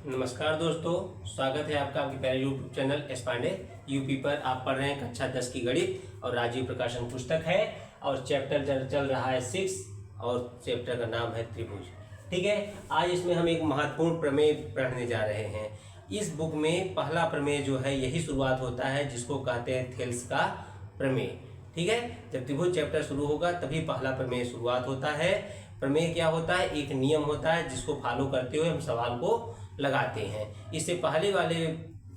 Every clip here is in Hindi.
नमस्कार दोस्तों, स्वागत है आपका आपके प्यारे YouTube channel S Pandey UP पर। आप पढ़ रहे हैं कक्षा 10 की गणित और राजीव प्रकाशन पुस्तक है और चैप्टर चल रहा है 6 और चैप्टर का नाम है त्रिभुज। ठीक है, आज इसमें हम एक महत्वपूर्ण प्रमेय पढ़ने जा रहे हैं। इस बुक में पहला प्रमेय जो है यही शुरुआत होता है जिसको कहते हैं थेल्स का प्रमेय। ठीक है, जब त्रिभुज चैप्टर शुरू होगा तभी पहला प्रमेय शुरुआत होता है। प्रमेय क्या होता है? एक नियम होता है जिसको फॉलो करते हुए हम सवाल को लगाते हैं। इससे पहले वाले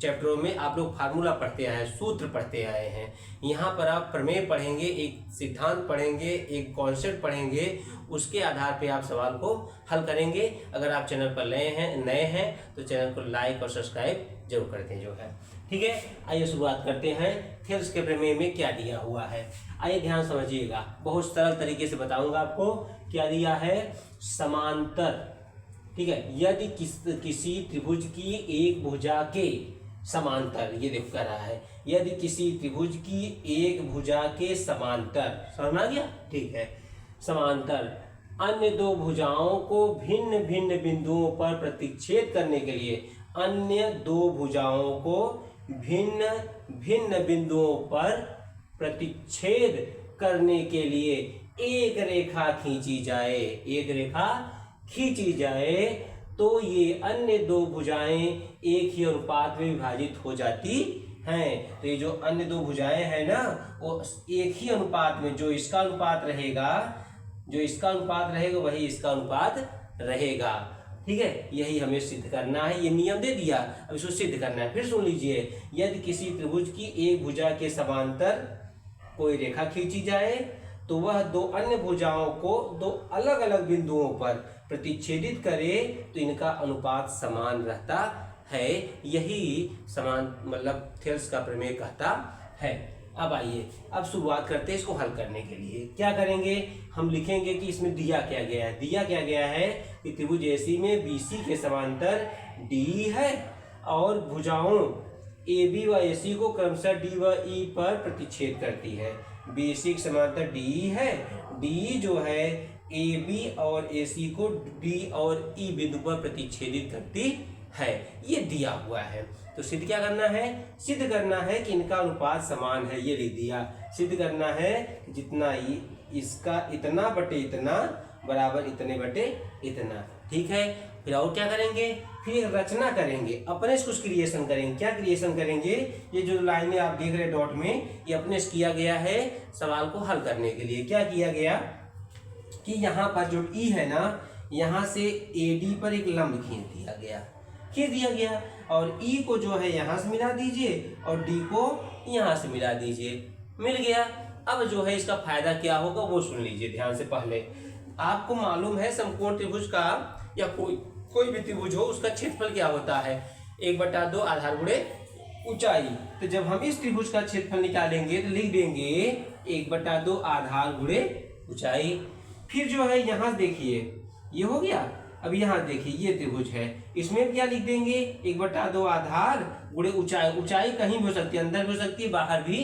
चैप्टरों में आप लोग फार्मूला पढ़ते आए हैं, सूत्र पढ़ते आए हैं। यहाँ पर आप प्रमेय पढ़ेंगे, एक सिद्धांत पढ़ेंगे, एक कॉन्सेप्ट पढ़ेंगे, उसके आधार पे आप सवाल को हल करेंगे। अगर आप चैनल पर नए हैं तो चैनल को लाइक और सब्सक्राइब जरूर कर दें जो है। ठीक है, आइए शुरुआत करते हैं। थेल्स के प्रमेय में क्या दिया हुआ है आइए ध्यान समझिएगा। बहुत सरल तरीके से बताऊंगा आपको। क्या दिया है? समांतर। ठीक है, यदि किसी त्रिभुज की एक भुजा के समांतर, ये देख कर रहा है, यदि किसी त्रिभुज की एक भुजा के समांतर, समझ आ गया? ठीक है, समांतर अन्य दो भुजाओं को भिन्न भिन्न बिंदुओं पर प्रतिच्छेद करने के लिए, अन्य दो भुजाओं को भिन्न भिन्न बिंदुओं पर प्रतिच्छेद करने के लिए एक रेखा खींची जाए, एक रेखा खींची जाए तो ये अन्य दो भुजाएं एक ही अनुपात में विभाजित हो जाती हैं। तो ये जो अन्य दो भुजाएं हैं ना, वो एक ही अनुपात में, जो इसका अनुपात रहेगा वही इसका अनुपात रहेगा। ठीक है, यही हमें सिद्ध करना है। ये नियम दे दिया, अब इसको सिद्ध करना है। फिर सुन लीजिए, यदि किसी त्रिभुज की एक भुजा के समांतर कोई रेखा खींची जाए तो वह दो अन्य भुजाओं को दो अलग अलग बिंदुओं पर प्रतिच्छेदित करे तो इनका अनुपात समान रहता है। यही समान मतलब थेल्स का प्रमेय कहता है। अब आइए, अब शुरुआत करते हैं इसको हल करने के लिए। क्या करेंगे? हम लिखेंगे कि इसमें दिया क्या गया है। दिया क्या गया है कि त्रिभुज एसी में बीसी के समांतर डी है और भुजाओं AB व AC को क्रमशः D व E पर प्रतिच्छेद करती है। BC के समांतर DE है, DE जो है AB और AC को D और E बिंदु पर प्रतिच्छेदित करती है। ये दिया हुआ है, तो सिद्ध क्या करना है? सिद्ध करना है कि इनका अनुपात समान है। ये लिख दिया। सिद्ध करना है जितना इसका इतना बटे इतना बराबर इतने बटे इतना। ठीक है, फिर और क्या करेंगे? फिर रचना करेंगे, अपने से कुछ क्रिएशन करेंगे। क्या क्रिएशन करेंगे? ये जो लाइनें आप देख रहे हैं डॉट में, ये अपने से किया गया है सवाल को हल करने के लिए। क्या किया गया कि यहाँ पर जो ई है ना, यहाँ से AD पर एक लंब खींच दिया गया और ई को जो है यहाँ से मिला दीजिए और डी को यहाँ से मिला दीजिए। मिल गया। अब जो है इसका फायदा क्या होगा वो सुन लीजिए ध्यान से। पहले आपको मालूम है समकोण त्रिभुज का या कोई भी त्रिभुज हो उसका क्षेत्रफल क्या होता है? 1/2 आधार गुणे ऊंचाई। तो जब हम इस त्रिभुज का क्षेत्रफल निकालेंगे तो लिख देंगे 1/2 आधार गुणे ऊंचाई। फिर जो है यहाँ देखिए, ये हो गया। अब यहाँ देखिए, ये त्रिभुज है, इसमें क्या लिख देंगे? 1/2 आधार गुणे ऊंचाई। ऊंचाई कहीं भी हो सकती है, अंदर भी हो सकती है, बाहर भी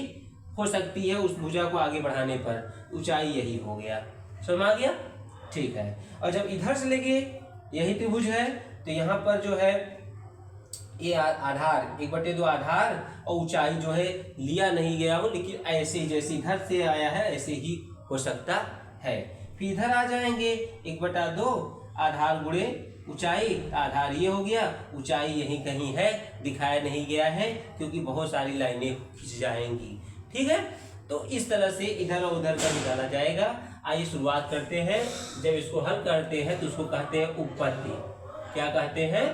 हो सकती है। उस भुजा को आगे बढ़ाने पर ऊंचाई यही हो गया। समझ आ गया? ठीक है। और जब इधर से लेके यही त्रिभुज है तो यहाँ पर जो है ये आधार 1/2 आधार और ऊंचाई जो है लिया नहीं गया हो, लेकिन ऐसे जैसे इधर से आया है ऐसे ही हो सकता है। फिर इधर आ जाएंगे 1/2 आधार गुणे ऊंचाई। आधार ये हो गया, ऊंचाई यहीं कहीं है, दिखाया नहीं गया है क्योंकि बहुत सारी लाइनें खिंच जाएंगी। ठीक है, तो इस तरह से इधर और उधर का निकाला जाएगा। आइए शुरुआत करते हैं। जब इसको हल करते हैं तो उसको कहते हैं उपपत्ति। क्या कहते हैं?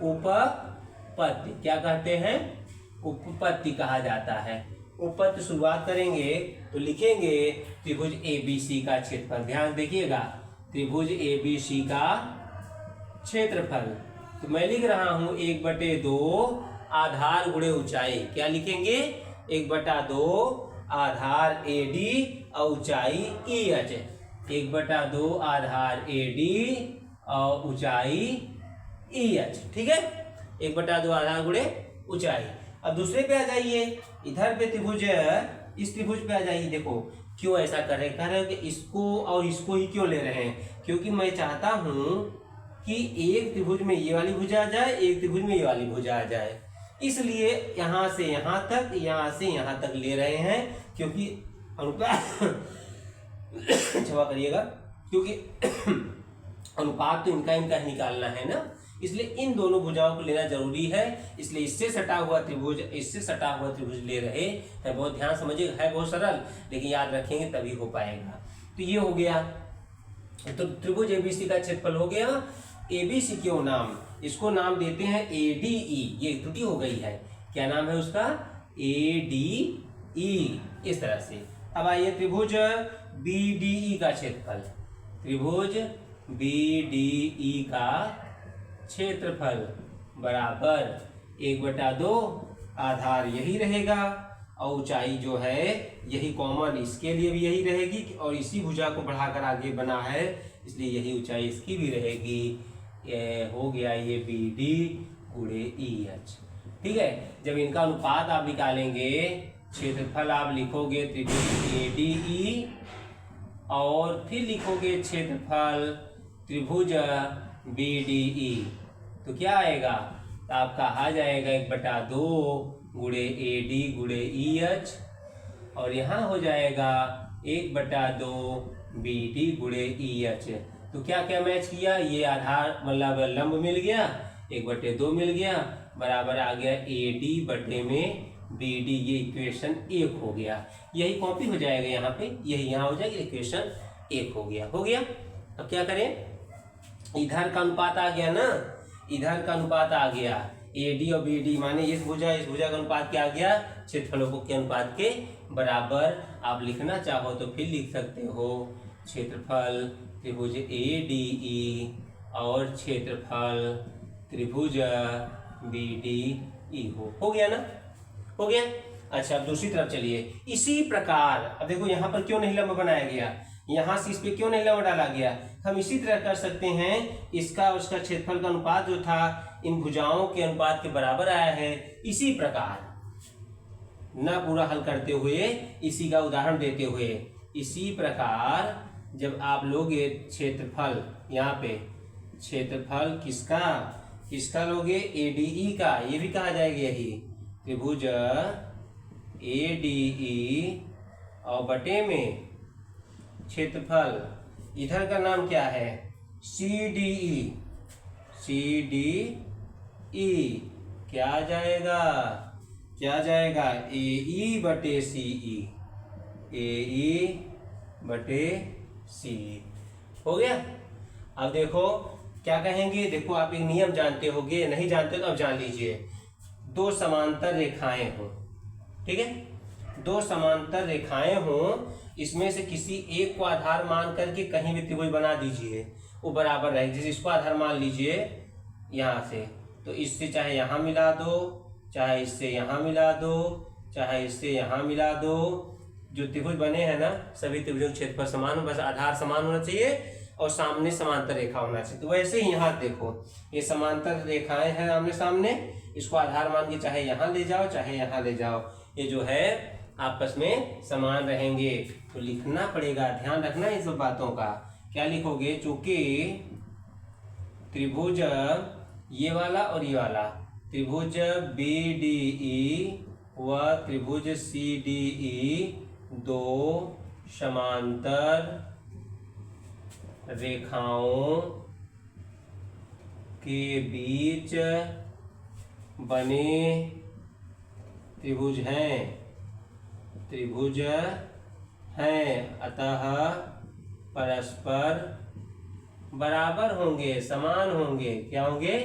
उपपत्ति। क्या कहते हैं? उपपत्ति कहा जाता है। उपपत्ति शुरुआत करेंगे तो लिखेंगे त्रिभुज ABC का क्षेत्रफल। ध्यान देखिएगा, त्रिभुज ABC का क्षेत्रफल। तो मैं लिख रहा हूं 1/2 आधार गुणे ऊंचाई। क्या लिखेंगे? 1/2 आधार AD और ऊंचाई EH। 1/2 आधार AD और ऊंचाई EH। ठीक है, 1/2 आधार गुणे ऊंचाई। अब दूसरे पे आ जाइए, इधर पे त्रिभुज है, इस त्रिभुज पे आ जाइए। देखो क्यों ऐसा कर रहे हैं कि इसको और इसको ही क्यों ले रहे हैं? क्योंकि मैं चाहता हूं कि एक त्रिभुज में ये वाली भुजा आ जाए, एक त्रिभुज में ये वाली भुजा आ जाए। इसलिए यहां से यहां तक, यहां से यहां तक ले रहे हैं, क्योंकि अनुपात क्षमा करिएगा, क्योंकि अनुपात तो इनका इनका ही निकालना है ना, इसलिए इन दोनों भुजाओं को लेना जरूरी है। इसलिए इससे सटा हुआ त्रिभुज, इससे सटा हुआ त्रिभुज ले रहे हैं। बहुत ध्यान समझिएगा, है बहुत सरल, लेकिन याद रखेंगे तभी हो पाएगा। तो ये हो गया, तो त्रिभुज एबीसी का क्षेत्रफल हो गया। एबीसी क्यों नाम, इसको नाम देते हैं एडीई। ये त्रुटि हो गई है, क्या नाम है उसका, एडीई, इस तरह से। अब आइए त्रिभुज बीडीई का क्षेत्रफल, त्रिभुज बीडीई का क्षेत्रफल बराबर 1/2, आधार यही रहेगा और ऊंचाई जो है यही कॉमन, इसके लिए भी यही रहेगी, और इसी भुजा को बढ़ाकर आगे बना है, इसलिए यही ऊंचाई इसकी भी रहेगी। ये हो गया ये बी डी गुणे ई एच। ठीक है, जब इनका अनुपात आप निकालेंगे, क्षेत्रफल आप लिखोगे त्रिभुज ए डी ई, और फिर लिखोगे क्षेत्रफल त्रिभुज बी डी ई, तो क्या आएगा, तो आपका आ जाएगा 1/2 गुणे ए डी गुणे ई एच, और यहाँ हो जाएगा 1/2 बी डी गुणे ई एच। तो क्या क्या मैच किया, ये आधार मतलब लंब मिल गया, 1/2 मिल गया, बराबर आ गया ए डी बटे में बी डी, ये इक्वेशन 1 हो गया। यही कॉपी हो जाएगा यहाँ पे, यही यहाँ हो जाएगा, इक्वेशन 1 हो गया, हो गया। अब क्या करें, इधर का अनुपात आ गया ना, इधर का अनुपात आ गया, ए डी और बी डी माने इस भुजा का अनुपात क्या आ गया, क्षेत्रफलों के अनुपात के बराबर। आप लिखना चाहो तो फिर लिख सकते हो, क्षेत्रफल त्रिभुज ए डी ई और क्षेत्रफल त्रिभुज बी डी ई हो गया ना, हो गया। अच्छा, अब दूसरी तरफ चलिए, इसी प्रकार अब देखो यहाँ पर क्यों नहीं लंब बनाया गया, यहाँ से इस पे क्यों नहीं लंब डाला गया। हम इसी तरह कर सकते हैं, इसका और उसका क्षेत्रफल का अनुपात जो था इन भुजाओं के अनुपात के बराबर आया है। इसी प्रकार न पूरा हल करते हुए, इसी का उदाहरण देते हुए, इसी प्रकार जब आप लोगे क्षेत्रफल, यहाँ पे क्षेत्रफल किसका किसका लोगे, एडीई का, ये भी कहा जाएगा यही त्रिभुज एडीई, और बटे में क्षेत्रफल इधर का नाम क्या है, सीडीई, सीडीई क्या आ जाएगा, क्या जाएगा, एई बटे सीई, एई बटे सी, हो गया। अब देखो क्या कहेंगे, देखो आप एक नियम जानते होगे, नहीं जानते तो अब जान लीजिए। दो समांतर रेखाएं हो, ठीक है, दो समांतर रेखाएं हो, इसमें से किसी एक को आधार मान करके कहीं भी त्रिभुज बना दीजिए, वो बराबर रहेगी। जैसे इसको आधार मान लीजिए यहाँ से, तो इससे चाहे यहाँ मिला दो, चाहे इससे यहाँ मिला दो, चाहे इससे यहाँ मिला दो, जो त्रिभुज बने हैं ना, सभी त्रिभुजों के क्षेत्रफल समान हो, बस आधार समान होना चाहिए और सामने समांतर रेखा होना चाहिए। तो वैसे ही यहाँ देखो, ये समांतर रेखाएं हैं आमने सामने, इसको आधार मान के चाहे यहाँ ले जाओ चाहे यहाँ ले जाओ, ये जो है आपस में समान रहेंगे। तो लिखना पड़ेगा, ध्यान रखना इन सब बातों का। क्या लिखोगे, चूंकि त्रिभुज ये वाला और ये वाला, त्रिभुज बी डी ई व त्रिभुज सी डी ई दो समांतर रेखाओं के बीच बने त्रिभुज हैं, त्रिभुज हैं, अतः परस्पर बराबर होंगे, समान होंगे। क्या होंगे,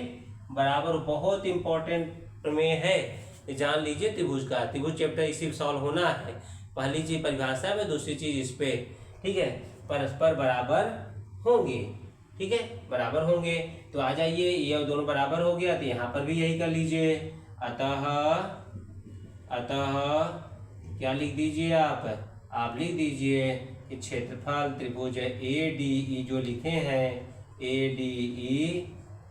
बराबर। बहुत इंपॉर्टेंट प्रमेय है, ये जान लीजिए त्रिभुज का। त्रिभुज चैप्टर इसी सॉल्व होना है। पहली चीज परिभाषा में, दूसरी चीज इस पे, ठीक है, परस्पर बराबर होंगे, ठीक है, बराबर होंगे। तो आ जाइए, ये दोनों बराबर हो गया, तो यहाँ पर भी यही कर लीजिए। अतः क्या लिख दीजिए आप लिख दीजिए कि क्षेत्रफल त्रिभुज ए डी ई जो लिखे हैं, ए डी ई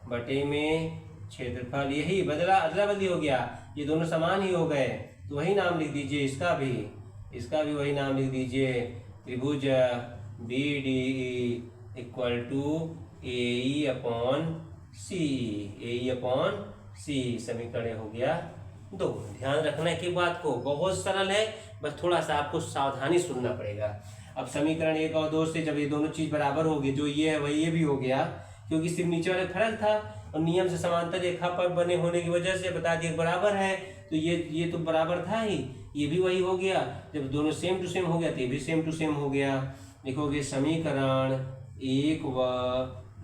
बटे में क्षेत्रफल, यही बदला अदला बदली हो गया, ये दोनों समान ही हो गए, तो वही नाम लिख दीजिए, इसका भी वही नाम लिख दीजिए, त्रिभुज B D E equal to AE/C समीकरण हो गया 2। ध्यान रखना है कि बात को बहुत सरल है, बस थोड़ा सा आपको सावधानी सुनना पड़ेगा। अब समीकरण 1 और 2 से जब ये दोनों चीज बराबर होगी, जो ये है वही ये भी हो गया, क्योंकि सिर्फ नीचे वाले फर्क था और नियम से समांतर रेखा पर बने होने की वजह से बता दिया बराबर है, तो ये तो बराबर था ही, ये भी वही हो गया। जब दोनों सेम टू सेम हो गया तो ये भी सेम टू सेम हो गया। लिखोगे समीकरण 1 व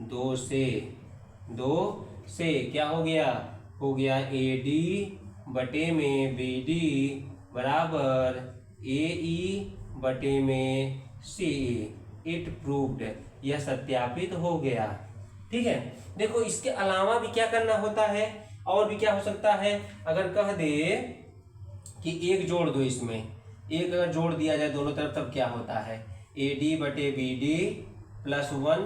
2 से क्या हो गया AD बटे में BD बराबर AE बटे में CE। इट प्रूव्ड, यह सत्यापित हो गया। ठीक है, देखो इसके अलावा भी क्या करना होता है, और भी क्या हो सकता है। अगर कह दे कि एक जोड़ दो, इसमें एक अगर जोड़ दिया जाए दोनों तरफ, तब क्या होता है AD बटे BD + 1।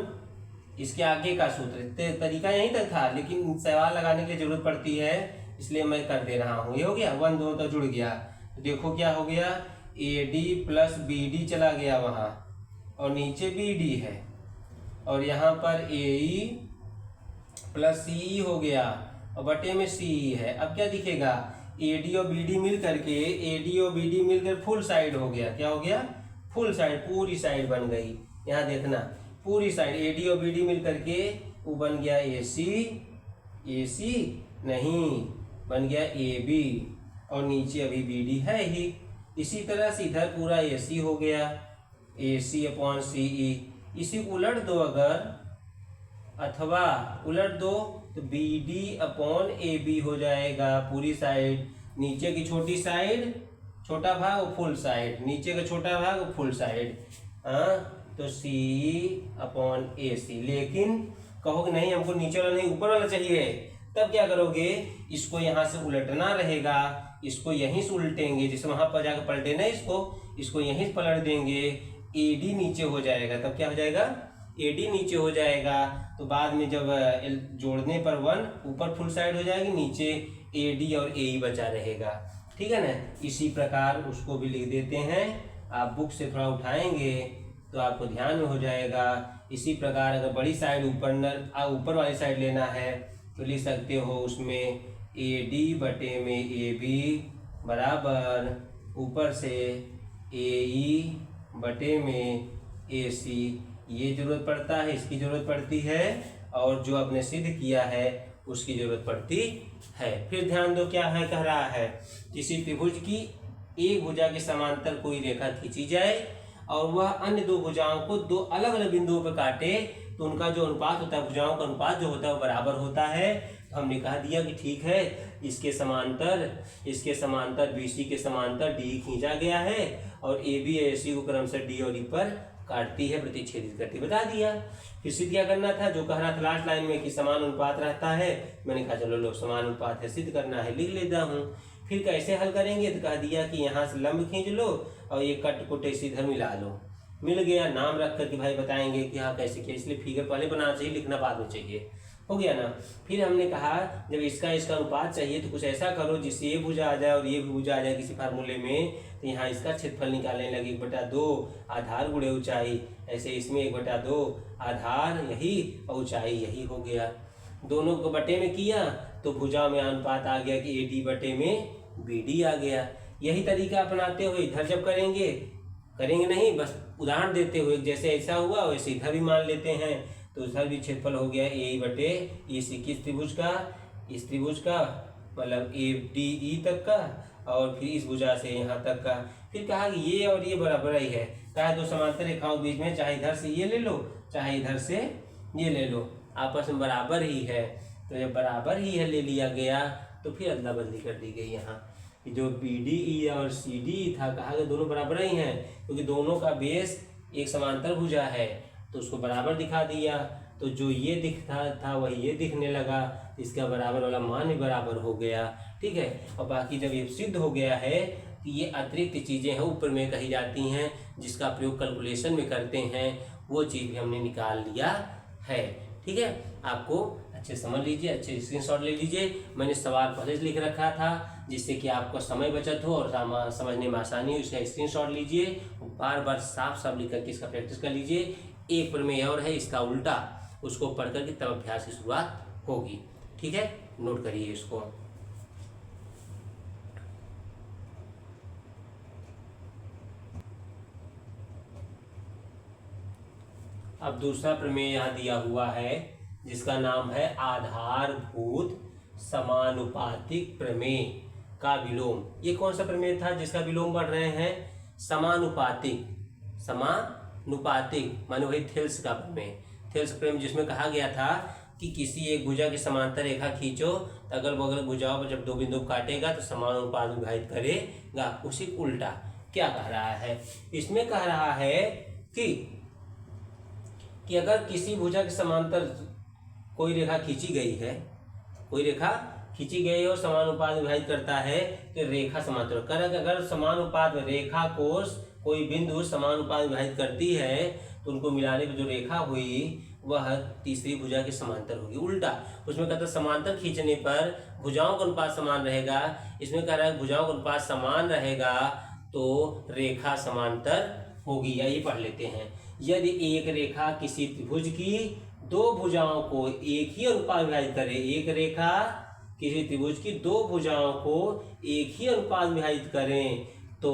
इसके आगे का सूत्र तरीका यहीं तक था, लेकिन सवाल लगाने के लिए जरूरत पड़ती है, इसलिए मैं कर दे रहा हूँ। ये हो गया 1 दोनों तक जुड़ गया, तो देखो क्या हो गया AD + BD चला गया वहाँ, और नीचे BD है, और यहाँ पर AE + CE हो गया, और बटे में CE है। अब क्या दिखेगा AD और BD मिलकर फुल साइड हो गया। क्या हो गया फुल साइड, पूरी साइड बन गई। यहाँ देखना पूरी साइड AD और BD मिल करके वो बन गया AC नहीं, बन गया AB, और नीचे अभी BD है ही। इसी तरह से इधर पूरा AC हो गया, AC/CE। इसी उलट दो अगर, अथवा उलट दो तो BD/AB हो जाएगा पूरी साइड। नीचे की छोटी साइड छोटा भाग वो फुल साइड, नीचे का छोटा भाग वो फुल साइड। तो CE/AC। लेकिन कहोगे नहीं हमको नीचे वाला नहीं ऊपर वाला चाहिए, तब क्या करोगे, इसको यहाँ से उलटना रहेगा, इसको यहीं से उल्टेंगे, जैसे वहां पर जाकर पलटे ना, इसको यहीं से पलट देंगे, AD नीचे हो जाएगा। तब क्या हो जाएगा AD नीचे हो जाएगा। तो बाद में जब जोड़ने पर 1 ऊपर फुल साइड हो जाएगी, नीचे AD और AE बचा रहेगा। ठीक है ना, इसी प्रकार उसको भी लिख देते हैं। आप बुक से थोड़ा उठाएंगे तो आपको ध्यान में हो जाएगा। इसी प्रकार अगर बड़ी साइड ऊपर वाली साइड लेना है तो लिख सकते हो उसमें AD बटे में AB बराबर ऊपर से AE बटे में AC। ये जरूरत पड़ता है, इसकी जरूरत पड़ती है, और जो आपने सिद्ध किया है उसकी जरूरत पड़ती है। फिर ध्यान दो क्या है, कह रहा है किसी त्रिभुज की एक भुजा के समांतर कोई रेखा खींची जाए और वह अन्य दो भुजाओं को दो अलग अलग बिंदुओं पर काटे, तो उनका जो अनुपात होता है, भुजाओं का अनुपात जो होता है वो बराबर होता है। तो हमने कहा दिया कि ठीक है, इसके समांतर BC के समांतर D खींचा गया है, और AB AC को क्रमशः D और E पर काटती है, प्रतिच्छेदित करती, बता दिया। फिर सिद्ध क्या करना था, जो कह रहा था लास्ट लाइन में कि समान अनुपात रहता है, मैंने कहा चलो लो समान अनुपात है, सिद्ध करना है, लिख लेता हूँ। फिर कैसे हल करेंगे, तो कह दिया कि यहाँ से लंब खींच लो और ये कट को इधर मिला लो। मिल गया, नाम रख कर कि भाई बताएंगे कि हाँ कैसे किया, इसलिए फिगर पहले बनाना चाहिए, लिखना बाद में चाहिए, हो गया ना। फिर हमने कहा जब इसका अनुपात चाहिए तो कुछ ऐसा करो जिससे ये भुजा आ जाए और ये भी भुजा आ जाए किसी फार्मूले में। तो यहाँ इसका क्षेत्रफल निकालने लगे 1/2 आधार गुणे ऊंचाई, ऐसे इसमें 1/2 आधार यही और ऊंचाई यही हो गया। दोनों को बटे में किया तो भुजा में अनुपात आ गया कि AD बटे में BD आ गया। यही तरीका अपनाते हुए इधर जब करेंगे नहीं, बस उदाहरण देते हुए, जैसे ऐसा हुआ वैसे इधर भी मान लेते हैं। तो उधर भी क्षेत्रफल हो गया AE बटे AC, किस त्रिभुज का, इस त्रिभुज का, मतलब ADE तक का, और फिर इस भुजा से यहाँ तक का। फिर कहा कि ये और ये बराबर ही है, कहा दो समांतर रेखाओं बीच में चाहे इधर से ये ले लो चाहे इधर से ये ले लो, आपस में बराबर ही है। तो जब बराबर ही है ले लिया गया तो फिर अदला बदली कर दी गई। यहाँ जो BDE और CDE था, कहा कि दोनों बराबर ही हैं, क्योंकि दोनों का बेस एक समांतर भुजा है, तो उसको बराबर दिखा दिया। तो जो ये दिखता था वही ये दिखने लगा, इसका बराबर वाला मान भी बराबर हो गया। ठीक है, और बाकी जब ये सिद्ध हो गया है कि ये अतिरिक्त चीज़ें हैं ऊपर में कही जाती हैं जिसका प्रयोग कैलकुलेशन में करते हैं, वो चीज़ भी हमने निकाल लिया है। ठीक है, आपको अच्छे समझ लीजिए, अच्छे स्क्रीनशॉट ले लीजिए। मैंने सवाल पहले से लिख रखा था जिससे कि आपको समय बचत हो और समझने में आसानी हो। इसका स्क्रीनशॉट लीजिए, बार बार साफ साफ लिख करके इसका प्रैक्टिस कर लीजिए। एक प्रमेय और है इसका उल्टा, उसको पढ़ करके तब अभ्यास की शुरुआत होगी। ठीक है, नोट करिए इसको। अब दूसरा प्रमेय यहाँ दिया हुआ है जिसका नाम है आधारभूत समानुपातिक प्रमेय का विलोम। ये कौन सा प्रमेय था जिसका विलोम पढ़ रहे हैं? समानुपातिक, समानुपातिक माने वही थेल्स का प्रमेय, थेल्स प्रमेय, जिसमें कहा गया था कि किसी एक भुजा की समांतर रेखा खींचो तो अगल बगल भुजाओं पर जब दो बिंदु काटेगा तो समानुपात में विभाजित करेगा। उसी उल्टा क्या कह रहा है? इसमें कह रहा है कि अगर किसी भुजा के समांतर कोई रेखा खींची गई है, कोई रेखा खींची गई है और समानुपात में विभाजित करता है तो रेखा समांतर कर, अगर समानुपात में रेखा कोष कोई बिंदु समानुपात में विभाजित करती है तो उनको मिलाने पर जो रेखा हुई वह तीसरी भुजा के समांतर होगी। उल्टा उसमें कहता है समांतर खींचने पर भुजाओं का अनुपात समान रहेगा, इसमें कह रहा है भुजाओं का अनुपात समान रहेगा तो रेखा समांतर होगी। या ये पढ़ लेते हैं, यदि एक रेखा किसी त्रिभुज की दो भुजाओं को एक ही अनुपात में विभाजित करे, एक रेखा किसी त्रिभुज की दो भुजाओं को एक ही अनुपात में विभाजित करें तो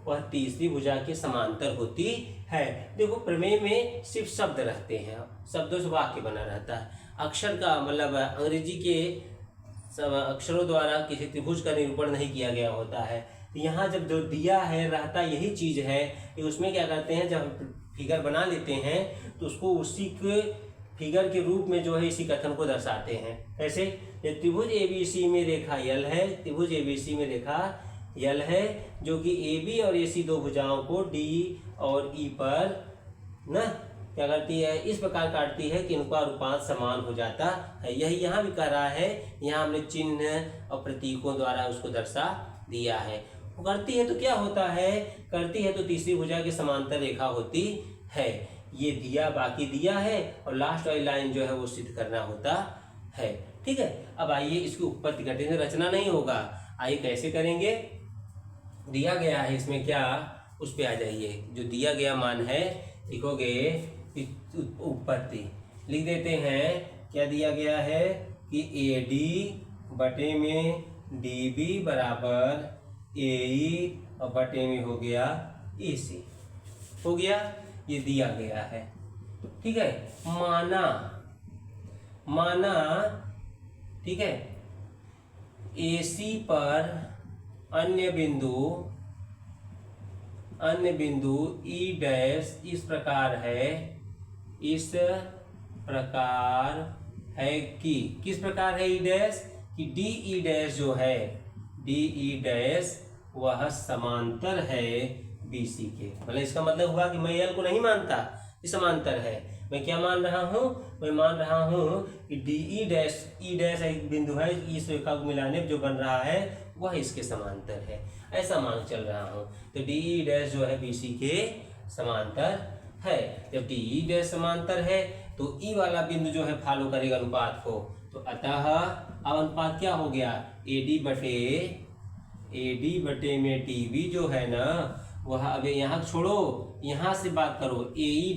वह तीसरी भुजा के समांतर होती है। देखो प्रमेय में सिर्फ शब्द रहते हैं, शब्दों से वाक्य बना रहता है, अक्षर का मतलब अंग्रेजी के अक्षरों द्वारा किसी त्रिभुज का निरूपण नहीं किया गया होता है। यहाँ जब जो दिया है रहता यही चीज है कि उसमें क्या करते हैं, जब फिगर बना लेते हैं तो उसको उसी के फिगर के रूप में जो है इसी कथन को दर्शाते हैं। ऐसे त्रिभुज एबीसी में रेखा यल है, त्रिभुज एबीसी में रेखा यल है जो कि AB और AC दो भुजाओं को D और E पर ना क्या करती है, इस प्रकार काटती है कि इनका अनुपात समान हो जाता है। यही यहाँ भी कह रहा है, यहाँ हमने चिन्ह और प्रतीकों द्वारा उसको दर्शा दिया है। वो करती है तो क्या होता है, करती है तो तीसरी भुजा की समांतर रेखा होती है। ये दिया बाकी दिया है और लास्ट वाली लाइन जो है वो सिद्ध करना होता है। ठीक है, अब आइए इसकी उत्पत्ति करते हैं, रचना नहीं होगा। आइए कैसे करेंगे, दिया गया है इसमें क्या, उस पे आ जाइए। जो दिया गया मान है लिखोगे उत्पत्ति, लिख देते हैं। क्या दिया गया है कि AD बटे में DB बराबर AE और बटे में हो गया EC, हो गया, ये दिया गया है। ठीक है, माना ठीक है AC पर अन्य बिंदु E डैश इस प्रकार है कि किस प्रकार है E डैश कि DE डैश जो है DE डैश वह समांतर है BC के। मतलब इसका मतलब हुआ कि मैं L को नहीं मानता, ये समांतर है। मैं क्या मान रहा हूँ, मैं मान रहा हूँ कि DE डैश E डैश एक बिंदु है, इस रेखा को मिलाने जो बन रहा है वह इसके समांतर है, ऐसा मान चल रहा हूँ। तो DE डैश जो है BC के समांतर है। जब DE डैश समांतर है तो E वाला बिंदु जो है फॉलो करेगा अनुपात को, तो अतः अब अनुपात क्या हो गया, AD बटे में DB जो है ना वह, अब यहाँ छोड़ो, यहाँ से बात करो, AE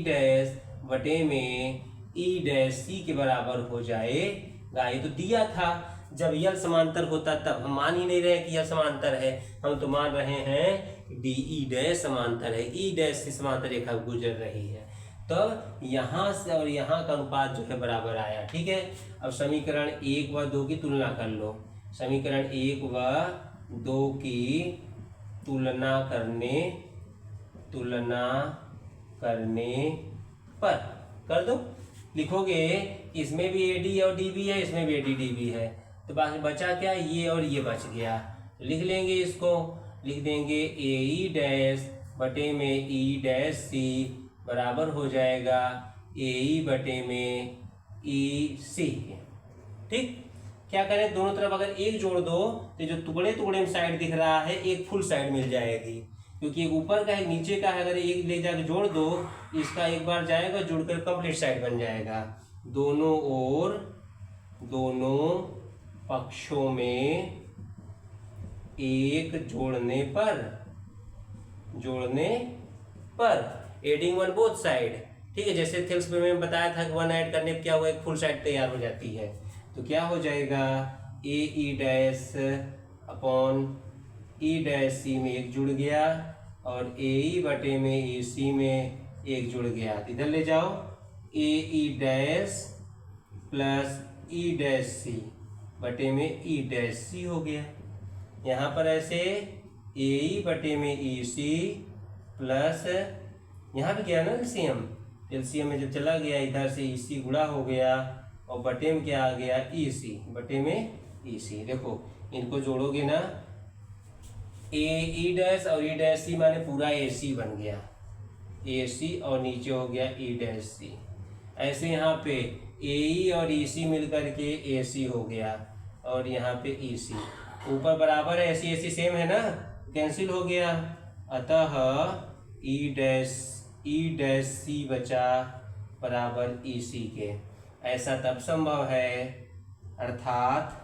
डैश बटे में E डैश C के बराबर हो जाएगा। ये तो दिया था, जब यल समांतर होता तब हम मान ही नहीं रहे कि यल समांतर है, हम तो मान रहे हैं DE डैश समांतर है, E डैश से समांतर रेखा गुजर रही है। तब यहाँ से और यहाँ का अनुपात जो है बराबर आया। ठीक है, अब समीकरण 1 व 2 की तुलना कर लो। समीकरण 1 व 2 की तुलना करने पर कर दो, लिखोगे इसमें भी AD और DB है, इसमें भी AD DB है, तो बाकी बचा क्या, ये और ये बच गया। लिख लेंगे इसको, लिख देंगे AE डैश बटे में E डैश C बराबर हो जाएगा AE बटे में EC। ठीक, क्या करें, दोनों तरफ अगर एक जोड़ दो तो जो टुकड़े टुकड़े में साइड दिख रहा है एक फुल साइड मिल जाएगी, क्योंकि एक ऊपर का एक नीचे का है। अगर एक ले जाकर जोड़ दो, इसका एक बार जाएगा, जुड़कर कंप्लीट साइड बन जाएगा। दोनों ओर दोनों पक्षों में एक जोड़ने पर एडिंग वन बोथ साइड। ठीक है, जैसे थेल्स में मैंने बताया था कि 1 ऐड करने पे क्या हुआ, एक फुल साइड तैयार हो जाती है। तो क्या हो जाएगा, A E dash upon E dash C में एक जुड़ गया और ए ई बटे में ए सी में एक जुड़ गया। इधर ले जाओ, A E dash plus E dash C बटे में ई डैश सी हो गया। यहाँ पर ऐसे ए ई बटे में ई सी प्लस यहाँ भी गया ना एलसीएम, एलसीएम में जब चला गया इधर से ई सी गुणा हो गया और बटे में क्या आ गया, ई सी बटे में ई सी। देखो इनको जोड़ोगे ना, ए ई डैश और ई डैश सी माने पूरा ए सी बन गया, ए सी और नीचे हो गया ई डैश सी। ऐसे यहाँ पे ए ई और ई सी मिल करके ए सी हो गया और यहाँ पे ई सी, ऊपर बराबर है, ऐसी ऐसी सेम है ना, कैंसिल हो गया। अतः ई डैश सी बचा बराबर ई सी के। ऐसा तब संभव है, अर्थात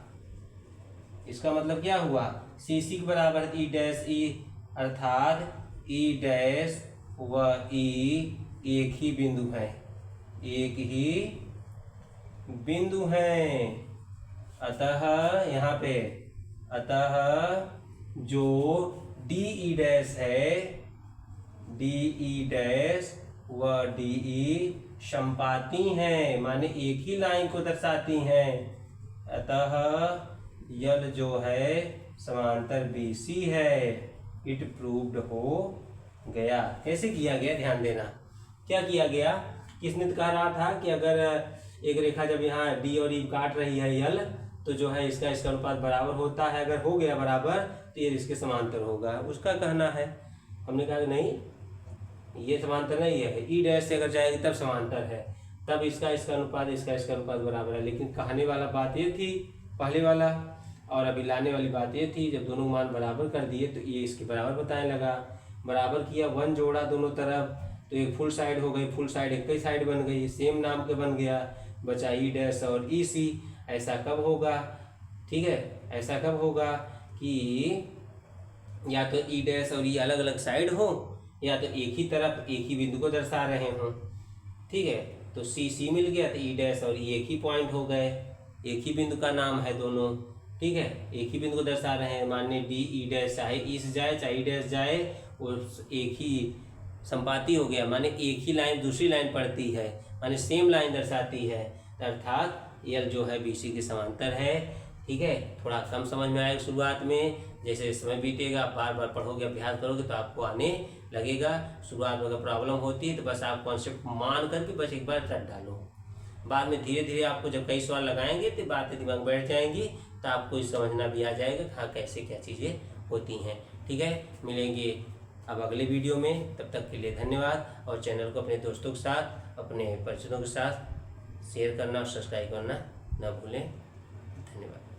इसका मतलब क्या हुआ, सी सी के बराबर ई डैश ई, अर्थात ई डैश व ई एक ही बिंदु है, एक ही बिंदु है। अतः यहाँ पे, अतः जो डी ई डैश है, डी ई डैश व डी ई संपाती हैं, माने एक ही लाइन को दर्शाती हैं। अतः यल जो है समांतर बी सी है। इट प्रूव्ड हो गया। कैसे किया गया, ध्यान देना। क्या किया गया, किसने कह रहा था कि अगर एक रेखा जब यहाँ डी और ई काट रही है यल, तो जो है इसका अनुपात बराबर होता है। अगर हो गया बराबर तो ये इसके समांतर होगा, उसका कहना है। हमने कहा कि नहीं, ये समांतर नहीं है, ई डैश से अगर जाएगी तब समांतर है, तब इसका अनुपात इसका अनुपात बराबर है। लेकिन कहने वाला बात ये थी पहले वाला, और अभी लाने वाली बात ये थी, जब दोनों मान बराबर कर दिए तो ये इसके बराबर बताने लगा। बराबर किया, 1 जोड़ा दोनों तरफ, तो एक फुल साइड हो गई, फुल साइड एक ही साइड बन गई, सेम नाम के बन गया, बचा ई डैश और ई सी। ऐसा कब होगा, ठीक है, ऐसा कब होगा कि या तो ई डैश और ई अलग अलग साइड हो, या तो एक ही तरफ एक ही बिंदु को दर्शा रहे हों। ठीक है, तो सी सी मिल गया तो ई डैश और ई एक ही पॉइंट हो गए, एक ही बिंदु का नाम है दोनों। ठीक है, एक ही बिंदु को दर्शा रहे हैं। मानिए डी ई डैश, चाहे ई से जाए चाहे ई डैश जाए, वो एक ही संपाती हो गया, माने एक ही लाइन दूसरी लाइन पड़ती है, माने सेम लाइन दर्शाती है। अर्थात यल जो है बी सी के समांतर है। ठीक है, थोड़ा कम समझ में आएगा शुरुआत में, जैसे समय बीतेगा, बार बार पढ़ोगे, अभ्यास करोगे तो आपको आने लगेगा। शुरुआत में अगर प्रॉब्लम होती है तो बस आप कॉन्सेप्ट मान करके बस एक बार रट डालो। बाद में धीरे धीरे आपको जब कई सवाल लगाएंगे तो बातें दिमाग में बैठ जाएंगी, तो आपको समझना भी आ जाएगा हाँ कैसे क्या चीज़ें होती हैं। ठीक है, मिलेंगे अब अगले वीडियो में। तब तक के लिए धन्यवाद, और चैनल को अपने दोस्तों के साथ, अपने परिचितों के साथ शेयर करना और सब्सक्राइब करना न भूलें। धन्यवाद।